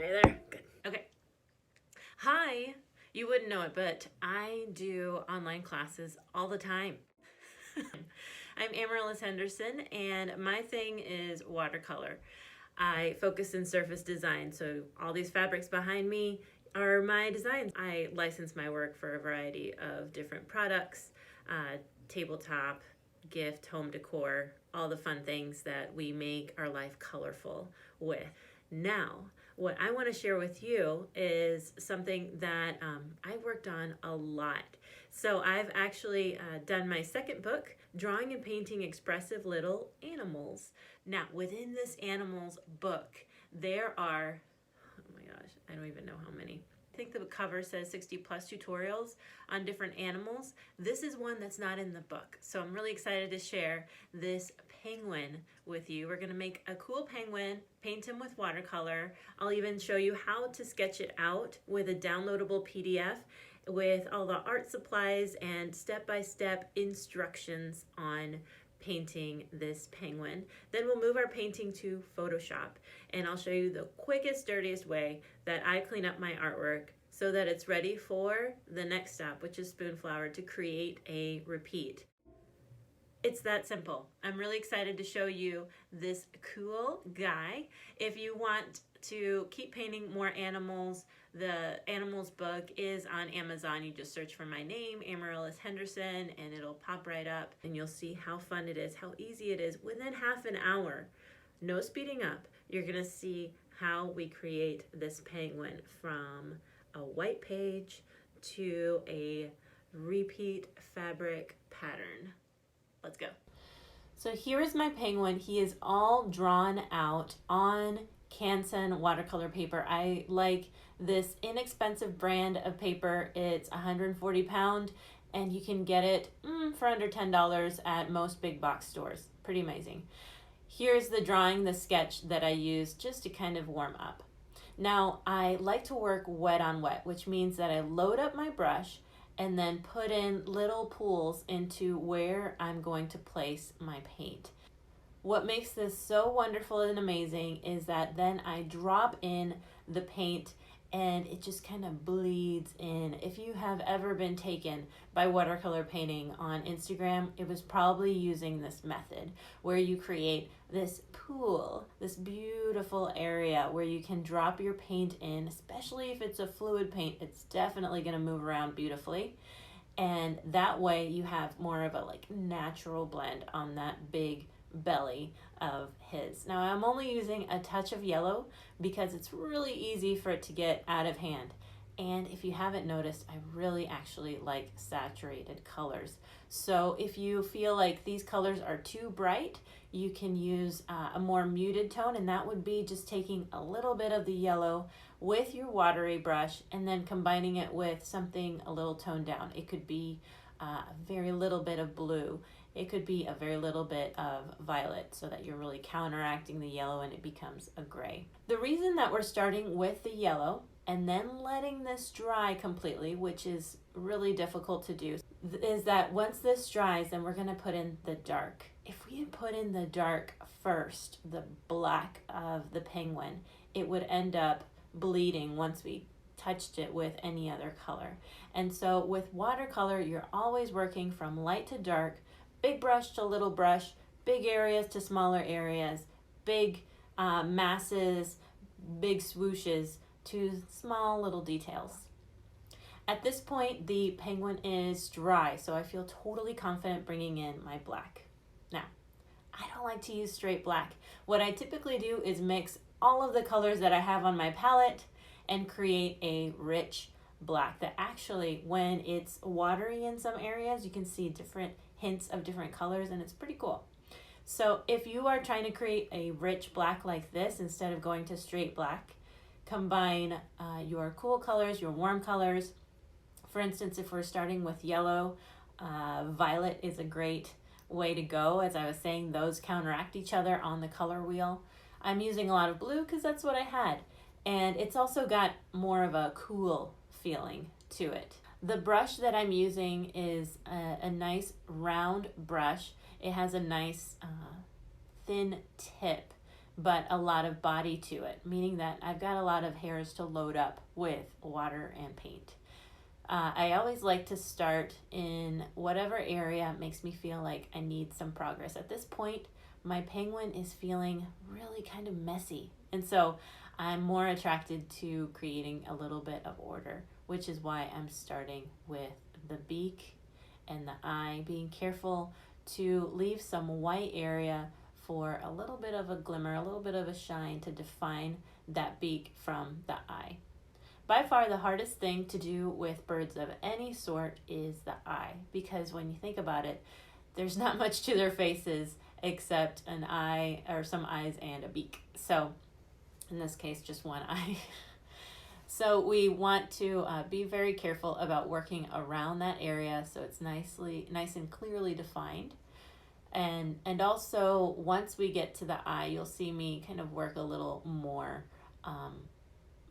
Are you there? Good. Okay. Hi. You wouldn't know it, but I do online classes all the time. I'm Amarilys Henderson, and my thing is watercolor. I focus in surface design, so all these fabrics behind me are my designs. I license my work for a variety of different products, tabletop, gift, home decor, all the fun things that we make our life colorful with. Now, what I want to share with you is something that I worked on a lot. So I've actually done my second book, Drawing and Painting Expressive Little Animals. Now, within this animals book, there are, oh my gosh, I don't even know how many. I think the cover says 60 plus tutorials on different animals. This is one that's not in the book. So I'm really excited to share this penguin with you. We're gonna make a cool penguin, paint him with watercolor. I'll even show you how to sketch it out with a downloadable PDF with all the art supplies and step-by-step instructions on painting this penguin. Then we'll move our painting to Photoshop, and I'll show you the quickest, dirtiest way that I clean up my artwork so that it's ready for the next step, which is spoon flour, to create a repeat. It's that simple. I'm really excited to show you this cool guy. If you want to keep painting more animals, the animals book is on Amazon. You just search for my name, Amarilys Henderson, and it'll pop right up, and you'll see how fun it is, how easy it is. Within half an hour, no speeding up, you're gonna see how we create this penguin from a white page to a repeat fabric pattern. Let's go. So here is my penguin. He is all drawn out on Canson watercolor paper. I like this inexpensive brand of paper. It's 140 pound, and you can get it for under $10 at most big box stores. Pretty amazing. Here's the drawing, the sketch that I use just to kind of warm up. Now, I like to work wet on wet, which means that I load up my brush and then put in little pools into where I'm going to place my paint. What makes this so wonderful and amazing is that then I drop in the paint and it just kind of bleeds in. If you have ever been taken by watercolor painting on Instagram, it was probably using this method where you create this pool, this beautiful area where you can drop your paint in, especially if it's a fluid paint. It's definitely gonna move around beautifully. And that way you have more of a natural blend on that big belly of his. Now I'm only using a touch of yellow because it's really easy for it to get out of hand. And if you haven't noticed, I really actually like saturated colors. So if you feel like these colors are too bright, you can use a more muted tone, and that would be just taking a little bit of the yellow with your watery brush and then combining it with something a little toned down. It could be a very little bit of blue. It could be a very little bit of violet so that you're really counteracting the yellow and it becomes a gray. The reason that we're starting with the yellow and then letting this dry completely, which is really difficult to do, is that once this dries, then we're gonna put in the dark. If we had put in the dark first, the black of the penguin, it would end up bleeding once we touched it with any other color. And so with watercolor, you're always working from light to dark, big brush to little brush, big areas to smaller areas, big masses, big swooshes to small little details. At this point, the penguin is dry, so I feel totally confident bringing in my black. Now, I don't like to use straight black. What I typically do is mix all of the colors that I have on my palette and create a rich black that actually, when it's watery in some areas, you can see different hints of different colors, and it's pretty cool. So if you are trying to create a rich black like this, instead of going to straight black, combine your cool colors, your warm colors. For instance, if we're starting with yellow, violet is a great way to go. As I was saying, those counteract each other on the color wheel. I'm using a lot of blue because that's what I had. And it's also got more of a cool feeling to it. The brush that I'm using is a nice round brush. It has a nice thin tip but a lot of body to it, meaning that I've got a lot of hairs to load up with water and paint. I always like to start in whatever area makes me feel like I need some progress. At this point, my penguin is feeling really kind of messy. And so I'm more attracted to creating a little bit of order, which is why I'm starting with the beak and the eye, being careful to leave some white area for a little bit of a glimmer, a little bit of a shine to define that beak from the eye. By far the hardest thing to do with birds of any sort is the eye, because when you think about it, there's not much to their faces except an eye or some eyes and a beak. So in this case, just one eye. So we want to be very careful about working around that area so it's nice and clearly defined. And also once we get to the eye, you'll see me kind of work a little more,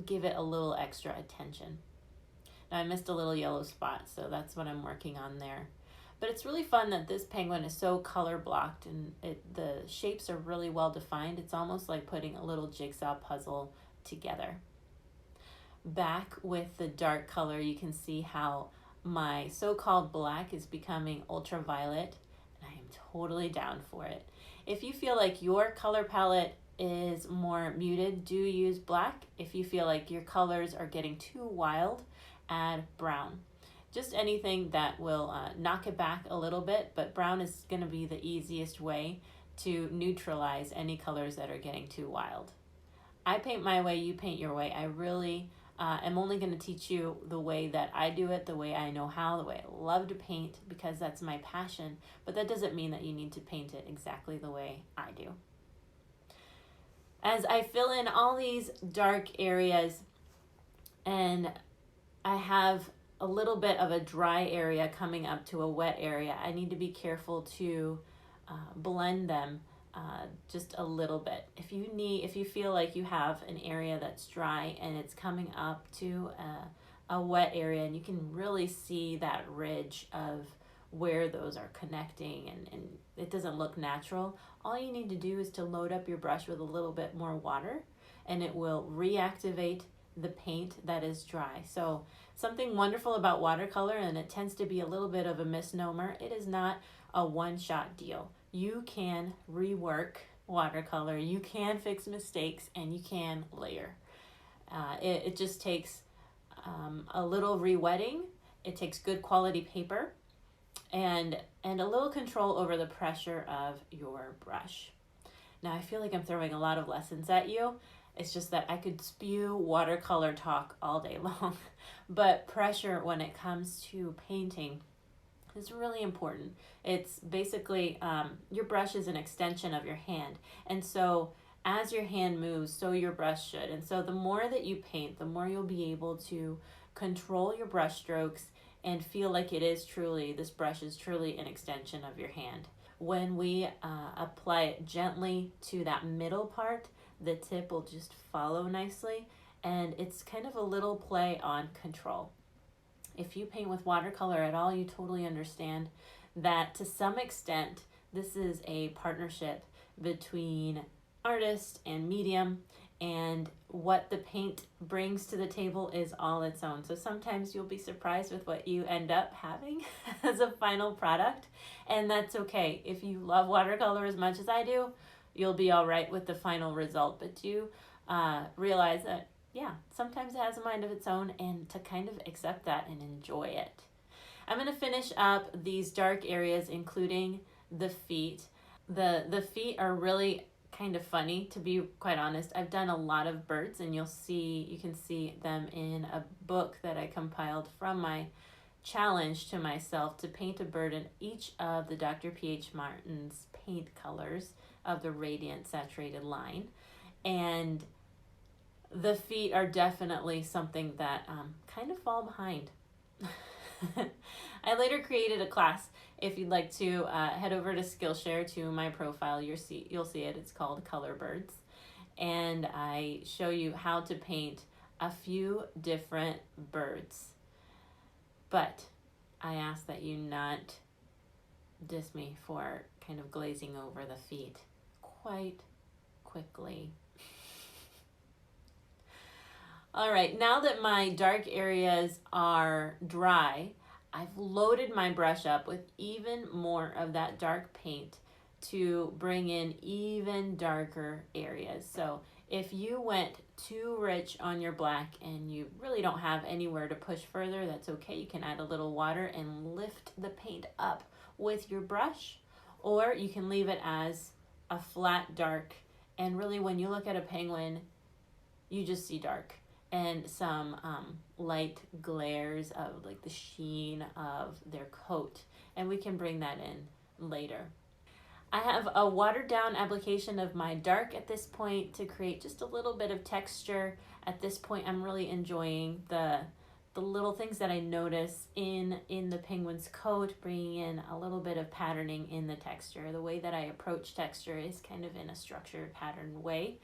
give it a little extra attention. Now I missed a little yellow spot, so that's what I'm working on there. But it's really fun that this penguin is so color blocked and the shapes are really well defined. It's almost like putting a little jigsaw puzzle together. Back with the dark color, you can see how my so-called black is becoming ultraviolet, and I am totally down for it. If you feel like your color palette is more muted, do use black. If you feel like your colors are getting too wild, add brown. Just anything that will knock it back a little bit, but brown is going to be the easiest way to neutralize any colors that are getting too wild. I paint my way, you paint your way. I really am only going to teach you the way that I do it, the way I know how, the way I love to paint, because that's my passion, but that doesn't mean that you need to paint it exactly the way I do. As I fill in all these dark areas and I have a little bit of a dry area coming up to a wet area, I need to be careful to blend them just a little bit. If you feel like you have an area that's dry and it's coming up to a wet area, and you can really see that ridge of where those are connecting and it doesn't look natural, all you need to do is to load up your brush with a little bit more water and it will reactivate the paint that is dry. So something wonderful about watercolor, and it tends to be a little bit of a misnomer, it is not a one-shot deal. You can rework watercolor, you can fix mistakes, and you can layer. It just takes a little re-wetting, it takes good quality paper, and a little control over the pressure of your brush. Now I feel like I'm throwing a lot of lessons at you. It's just that I could spew watercolor talk all day long, but pressure when it comes to painting is really important. It's basically, your brush is an extension of your hand. And so as your hand moves, so your brush should. And so the more that you paint, the more you'll be able to control your brush strokes and feel like this brush is truly an extension of your hand. When we apply it gently to that middle part, the tip will just follow nicely, and it's kind of a little play on control. If you paint with watercolor at all, you totally understand that to some extent, this is a partnership between artist and medium, and what the paint brings to the table is all its own. So sometimes you'll be surprised with what you end up having as a final product, and that's okay. If you love watercolor as much as I do, you'll be all right with the final result. But do realize that, yeah, sometimes it has a mind of its own, and to kind of accept that and enjoy it. I'm going to finish up these dark areas, including the feet. The feet are really kind of funny, to be quite honest. I've done a lot of birds, and you can see them in a book that I compiled from my challenge to myself to paint a bird in each of the Dr. P.H. Martin's paint colors of the Radiant Saturated line. And the feet are definitely something that kind of fall behind. I later created a class. If you'd like to head over to Skillshare to my profile, you'll see it. It's called Color Birds. And I show you how to paint a few different birds. But I ask that you not diss me for kind of glazing over the feet quite quickly. All right, now that my dark areas are dry, I've loaded my brush up with even more of that dark paint to bring in even darker areas. So if you went too rich on your black and you really don't have anywhere to push further, that's okay. You can add a little water and lift the paint up with your brush, or you can leave it as a flat dark. And really, when you look at a penguin, you just see dark and some light glares of like the sheen of their coat. And we can bring that in later. I have a watered down application of my dark at this point to create just a little bit of texture. At this point, I'm really enjoying the little things that I notice in the penguin's coat, bringing in a little bit of patterning in the texture. The way that I approach texture is kind of in a structured, patterned way.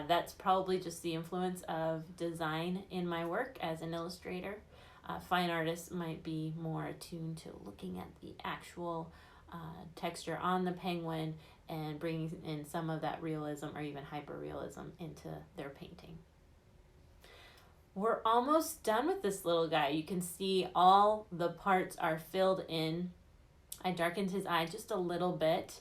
That's probably just the influence of design in my work as an illustrator. Fine artists might be more attuned to looking at the actual texture on the penguin and bringing in some of that realism or even hyperrealism into their painting. We're almost done with this little guy. You can see all the parts are filled in. I darkened his eye just a little bit.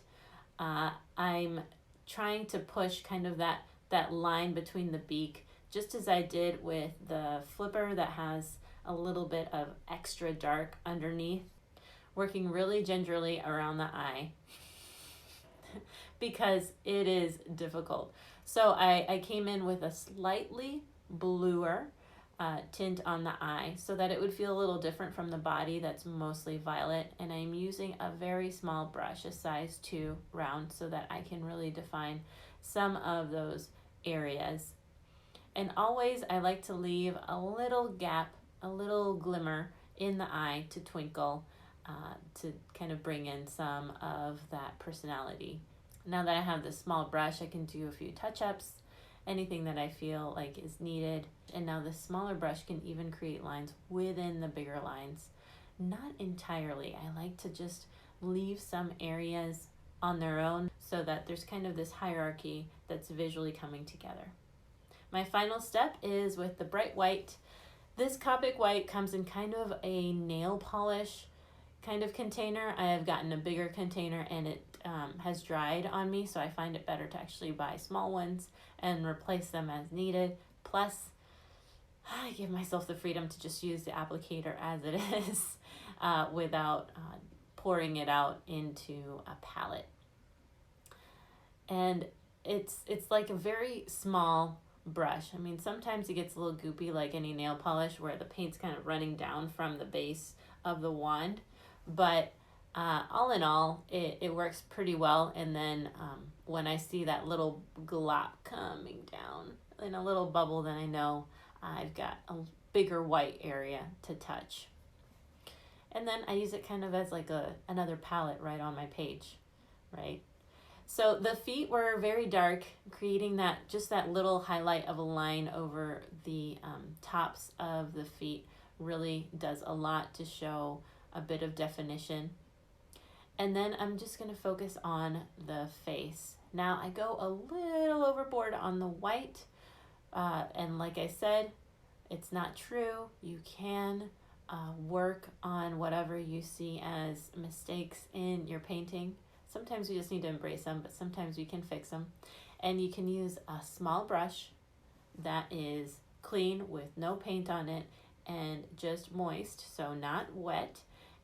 I'm trying to push kind of that line between the beak, just as I did with the flipper that has a little bit of extra dark underneath, working really gingerly around the eye because it is difficult. So I came in with a slightly bluer tint on the eye so that it would feel a little different from the body that's mostly violet, and I'm using a very small brush, a size 2 round, so that I can really define some of those areas. And always I like to leave a little gap, a little glimmer in the eye to twinkle, to kind of bring in some of that personality. Now that I have this small brush, I can do a few touch-ups, anything that I feel like is needed. And now the smaller brush can even create lines within the bigger lines. Not entirely. I like to just leave some areas on their own so that there's kind of this hierarchy that's visually coming together. My final step is with the bright white. This Copic white comes in kind of a nail polish kind of container. I have gotten a bigger container and it has dried on me, so I find it better to actually buy small ones and replace them as needed. Plus, I give myself the freedom to just use the applicator as it is without pouring it out into a palette. And it's like a very small brush. I mean, sometimes it gets a little goopy like any nail polish where the paint's kind of running down from the base of the wand, but all in all, it works pretty well. And then when I see that little glop coming down in a little bubble, then I know I've got a bigger white area to touch. And then I use it kind of as like another palette right on my page, right? So the feet were very dark, creating just that little highlight of a line over the tops of the feet really does a lot to show a bit of definition. And then I'm just going to focus on the face. Now I go a little overboard on the white, and like I said, it's not true. You can work on whatever you see as mistakes in your painting. Sometimes we just need to embrace them, but sometimes we can fix them. And you can use a small brush that is clean with no paint on it and just moist, so not wet,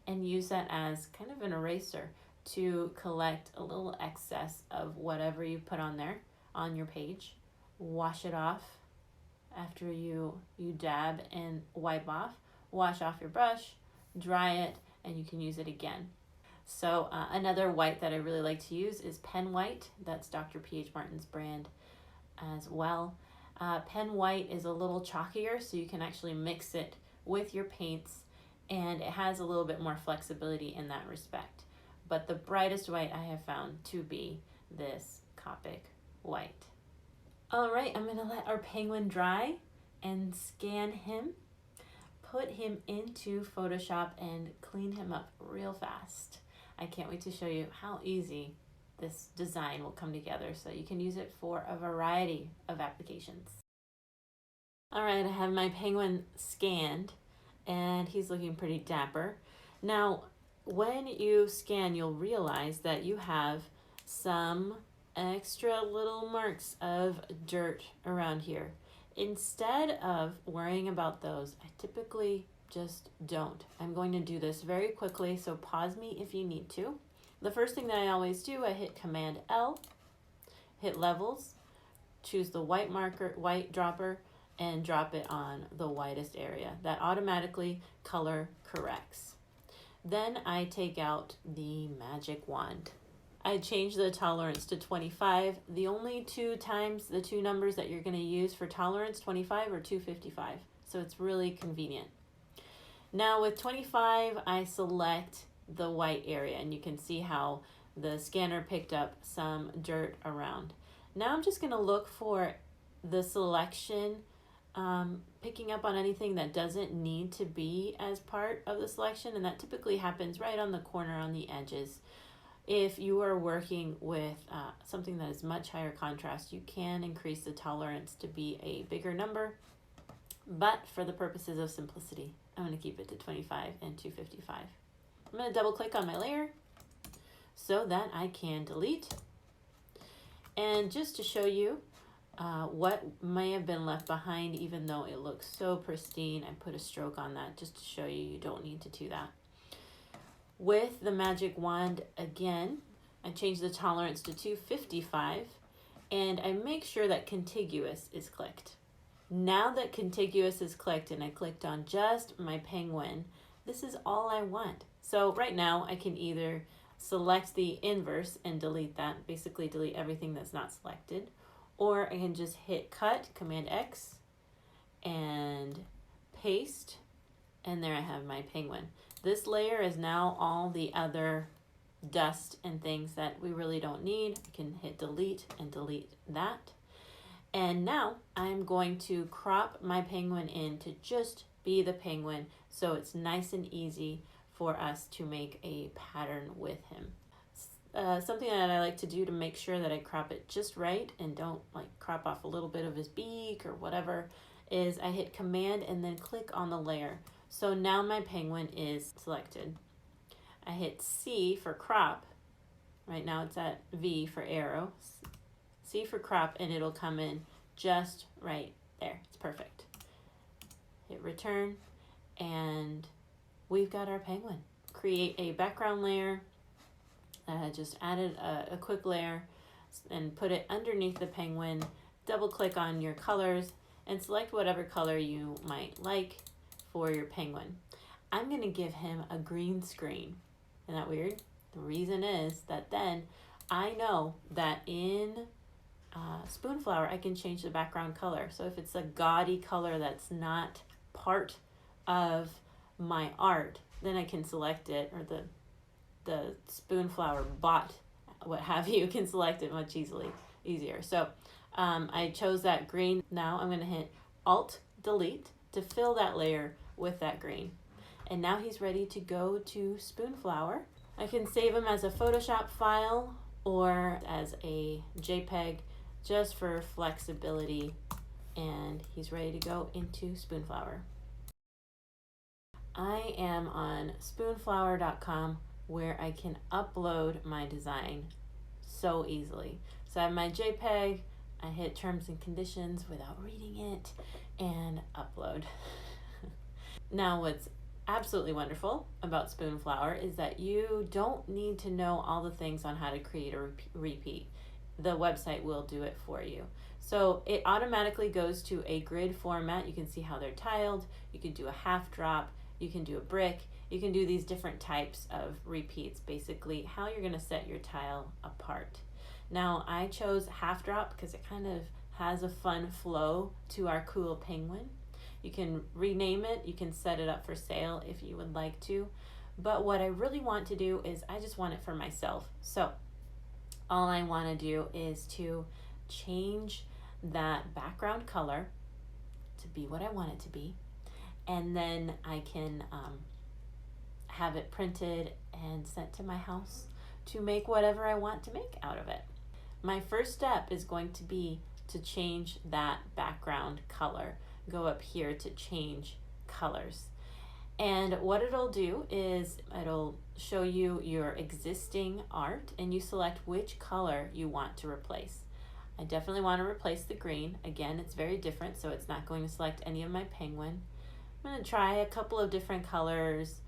and use that as kind of an eraser to collect a little excess of whatever you put on there on your page. Wash it off after you dab and wipe off. Wash off your brush, dry it, and you can use it again. So another white that I really like to use is Pen White. That's Dr. P.H. Martin's brand as well. Pen White is a little chalkier, so you can actually mix it with your paints, and it has a little bit more flexibility in that respect. But the brightest white I have found to be this Copic white. All right, I'm going to let our penguin dry and scan him, put him into Photoshop, and clean him up real fast. I can't wait to show you how easy this design will come together. So you can use it for a variety of applications. All right, I have my penguin scanned and he's looking pretty dapper. Now, when you scan, you'll realize that you have some extra little marks of dirt around here. Instead of worrying about those, I typically just don't. I'm going to do this very quickly, so pause me if you need to. The first thing that I always do, I hit Command L, hit Levels, choose the white marker, white dropper, and drop it on the whitest area. That automatically color corrects. Then I take out the magic wand. I change the tolerance to 25. The only two numbers that you're going to use for tolerance, 25 or 255. So it's really convenient. Now with 25, I select the white area, and you can see how the scanner picked up some dirt around. Now I'm just going to look for the selection, picking up on anything that doesn't need to be as part of the selection, and that typically happens right on the corner on the edges. If you are working with something that is much higher contrast, you can increase the tolerance to be a bigger number, but for the purposes of simplicity, I'm going to keep it to 25 and 255. I'm going to double click on my layer so that I can delete. And just to show you what may have been left behind, even though it looks so pristine, I put a stroke on that just to show you don't need to do that. With the magic wand, again, I change the tolerance to 255, and I make sure that contiguous is clicked. Now that contiguous is clicked and I clicked on just my penguin, this is all I want. So right now I can either select the inverse and delete that, basically delete everything that's not selected, or I can just hit cut, Command X, and paste, and there I have my penguin. This layer is now all the other dust and things that we really don't need. I can hit delete and delete that. And now I'm going to crop my penguin in to just be the penguin, so it's nice and easy for us to make a pattern with him. Something that I like to do to make sure that I crop it just right and don't like crop off a little bit of his beak or whatever is I hit Command and then click on the layer. So now my penguin is selected. I hit C for crop. Right now it's at V for arrow. C for crop, and it'll come in just right there. It's perfect. Hit return, and we've got our penguin. Create a background layer. Just added a quick layer and put it underneath the penguin. Double click on your colors and select whatever color you might like for your penguin. I'm going to give him a green screen. Isn't that weird? The reason is that then I know that in Spoonflower I can change the background color. So if it's a gaudy color that's not part of my art, then I can select it, or the Spoonflower bot, what have you, can select it much easier. So I chose that green. Now I'm going to hit Alt Delete to fill that layer with that green. And now he's ready to go to Spoonflower. I can save him as a Photoshop file or as a JPEG just for flexibility, and he's ready to go into Spoonflower. I am on spoonflower.com where I can upload my design so easily. So I have my JPEG, I hit terms and conditions without reading it, and upload. Now what's absolutely wonderful about Spoonflower is that you don't need to know all the things on how to create a repeat. The website will do it for you. So it automatically goes to a grid format. You can see how they're tiled. You can do a half drop. You can do a brick. You can do these different types of repeats, basically how you're going to set your tile apart. Now I chose half drop because it kind of has a fun flow to our cool penguin. You can rename it. You can set it up for sale if you would like to. But what I really want to do is I just want it for myself. So all I want to do is to change that background color to be what I want it to be. And then I can have it printed and sent to my house to make whatever I want to make out of it. My first step is going to be to change that background color. Go up here to change colors. And what it'll do is it'll show you your existing art and you select which color you want to replace. I definitely want to replace the green. Again, it's very different, so it's not going to select any of my penguin. I'm going to try a couple of different colors.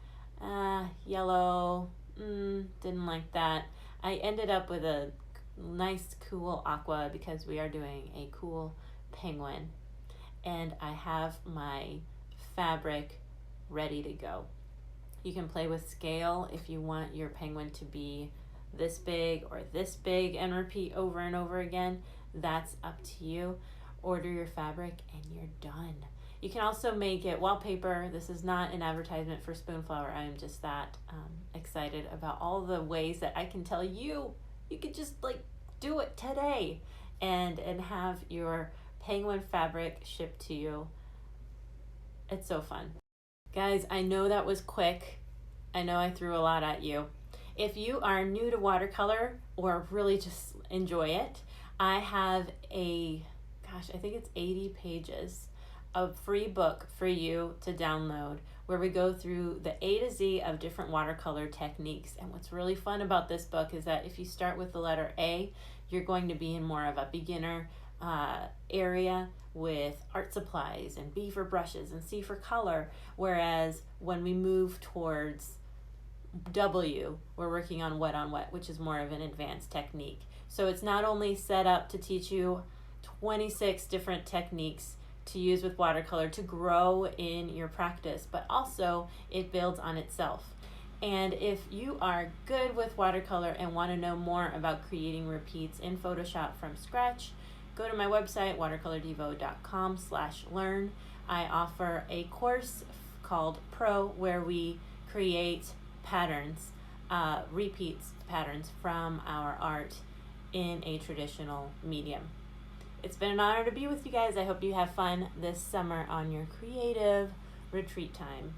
Yellow, didn't like that. I ended up with a nice cool aqua because we are doing a cool penguin. And I have my fabric ready to go. You can play with scale if you want your penguin to be this big or this big and repeat over and over again. That's up to you. Order your fabric and you're done. You can also make it wallpaper. This is not an advertisement for Spoonflower. I am just that excited about all the ways that I can tell you could just like do it today and have your penguin fabric shipped to you. It's so fun. Guys, I know that was quick. I know I threw a lot at you. If you are new to watercolor or really just enjoy it, I have I think it's 80 pages of free book for you to download where we go through the A to Z of different watercolor techniques. And what's really fun about this book is that if you start with the letter A, you're going to be in more of a beginner area with art supplies, and B for brushes and C for color. Whereas when we move towards W, we're working on wet, which is more of an advanced technique. So it's not only set up to teach you 26 different techniques to use with watercolor to grow in your practice, but also it builds on itself. And if you are good with watercolor and want to know more about creating repeats in Photoshop from scratch, go to my website, watercolordevo.com/learn. I offer a course called Pro where we create patterns, repeats patterns from our art in a traditional medium. It's been an honor to be with you guys. I hope you have fun this summer on your creative retreat time.